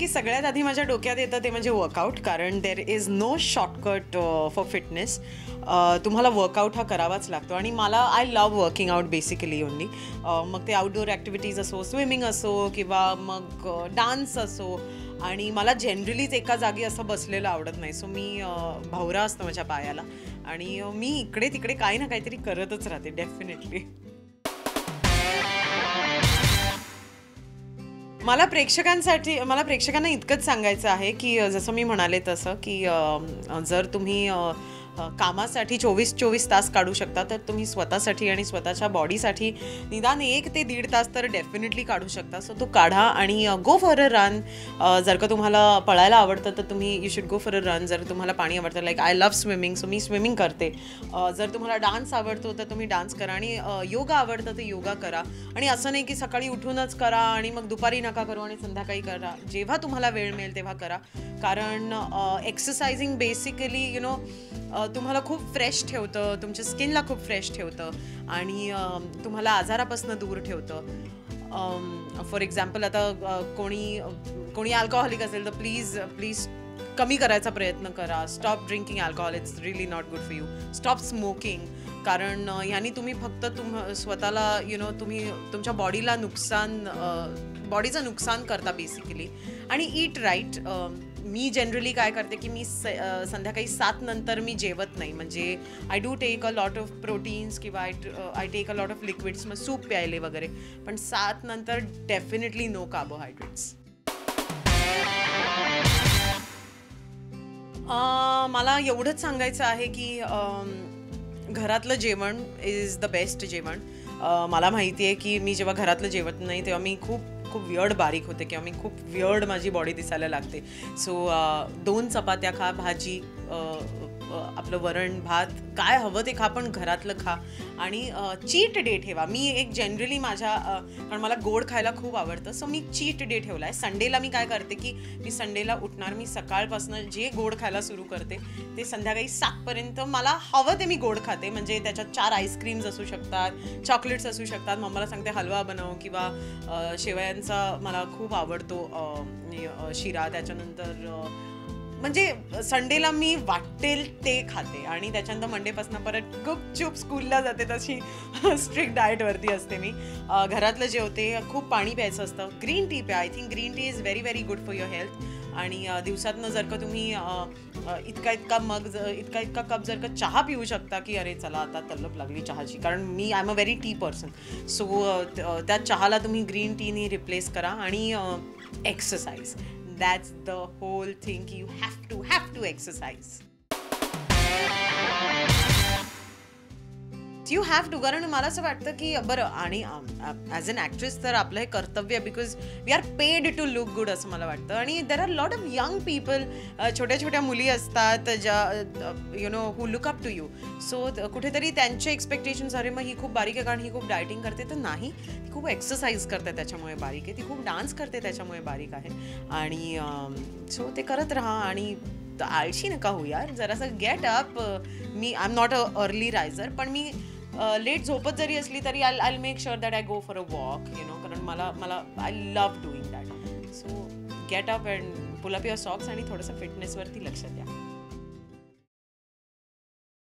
की सगळ्यात आधी माझ्या डोक्यात येतं ते म्हणजे वर्कआउट, कारण there is no shortcut for fitness. तुम्हाला वर्कआउट हा करावाच लागतो आणि मला I love working out basically only. मग ते आउटडोअर ॲक्टिव्हिटीज असो, स्विमिंग असो किंवा मग डान्स असो. आणि मला जनरलीच एका जागी असं बसलेलं आवडत नाही. सो मी भावरा असतं माझ्या पायाला आणि मी इकडे तिकडे काही ना काहीतरी करतच राहते डेफिनेटली. मला प्रेक्षकांना इतकंच सांगायचं आहे की जसं मी म्हणाले तसं की जर तुम्ही कामासाठी 24 तास काढू शकता तर तुम्ही स्वतःसाठी आणि स्वतःच्या बॉडीसाठी निदान 1 ते 1.5 तास तर डेफिनेटली काढू शकता. सो तो काढा आणि गो फॉर अ रन. जर का तुम्हाला पळायला आवडतं तर तुम्ही you should go for a run. जर तुम्हाला पाणी आवडतं, like I love swimming, so me swimming करते. जर तुम्हाला डान्स आवडतो तर तुम्ही डान्स करा आणि योगा आवडतं तर योगा करा. आणि असं नाही की सकाळी उठूनच करा आणि मग दुपारी नका करू आणि संध्याकाळी करा. जेव्हा तुम्हाला वेळ मिळेल तेव्हा करा, कारण एक्सरसाइजिंग बेसिकली तुम्हाला खूप फ्रेश ठेवतं, तुमच्या स्किनला खूप फ्रेश ठेवतं आणि तुम्हाला आजारापासून दूर ठेवतं. फॉर एक्झाम्पल आता कोणी अल्कोहॉलिक असेल तर प्लीज कमी करायचा प्रयत्न करा. Stop drinking alcohol, it's really not good for you. Stop smoking, कारण ह्यानी तुम्ही फक्त स्वतःला तुम्ही तुमच्या बॉडीला बॉडीचं नुकसान करता बेसिकली. आणि ईट राईट. मी जनरली काय करते की मी संध्याकाळी 7 नंतर मी जेवत नाही. म्हणजे I do take a lot of proteins किंवा I take a lot of liquids, मग सूप प्यायले वगैरे, पण 7 नंतर डेफिनेटली नो कार्बोहायड्रेट्स. मला एवढंच सांगायचं आहे की घरातलं जेवण इज द बेस्ट जेवण. मला माहिती आहे की मी जेव्हा घरातलं जेवत नाही तेव्हा मी खूप वियर्ड बारीक होते किंवा मी खूप वियर्ड माझी बॉडी दिसायला लागते. सो 2 चपात्या खा, भाजी, आपलं वरण भात, काय हवं ते खा, पण घरातलं खा. आणि चीट डे ठेवा. मी एक जनरली कारण मला गोड खायला खूप आवडतं, सो मी चीट डे ठेवला आहे. संडेला मी काय करते की मी संडेला उठणार, मी सकाळपासून जे गोड खायला सुरू करते ते संध्याकाळी 7पर्यंत मला हवं ते मी गोड खाते. म्हणजे त्याच्यात 4 आईस्क्रीम्स असू शकतात, चॉकलेट्स असू शकतात. मम्माला सांगते हलवा बनव किंवा शेवयांचा मला खूप आवडतो शिरा. त्याच्यानंतर म्हणजे संडेला मी वाटेल ते खाते आणि त्याच्यानंतर मंडेपासून परत गुपचूप स्कूलला जाते. तशी स्ट्रिक्ट डाएटवरती असते मी. घरातलं जेवते, खूप पाणी प्यायचं असतं. ग्रीन टी प्या. I think green tea is very very good for your health. आणि दिवसातनं जर का तुम्ही इतका कप जर का चहा पिऊ शकता की अरे चला आता तलप लागली चहाची, कारण मी I am a very tea person. So त्या चहाला तुम्ही ग्रीन टीनी रिप्लेस करा. आणि exercise, that's the whole thing. You have to exercise. You have to. कारण मला असं वाटतं की बरं, आणि ॲज अन ॲक्ट्रेस तर आपलं हे कर्तव्य, because we are paid to look good असं मला वाटतं. आणि there are lot of young people, छोट्या छोट्या मुली असतात ज्या who look up to you. So कुठेतरी त्यांचे एक्सपेक्टेशन्स, अरे मग ही खूप बारीक आहे कारण ही खूप डायटिंग करते, तर नाही, ती खूप एक्सरसाइज करते त्याच्यामुळे बारीक आहे, ती खूप डान्स करते त्याच्यामुळे बारीक आहे. आणि सो ते करत राहा आणि आळशी नका होऊ यार, जरासं get up. I am not a early riser, पण मी लेट झोपत जरी असली तरी I make sure that I go for a walk, कारण मला I love doing that. So get up and pull up your socks आणि थोडंसं फिटनेसवरती लक्ष द्या.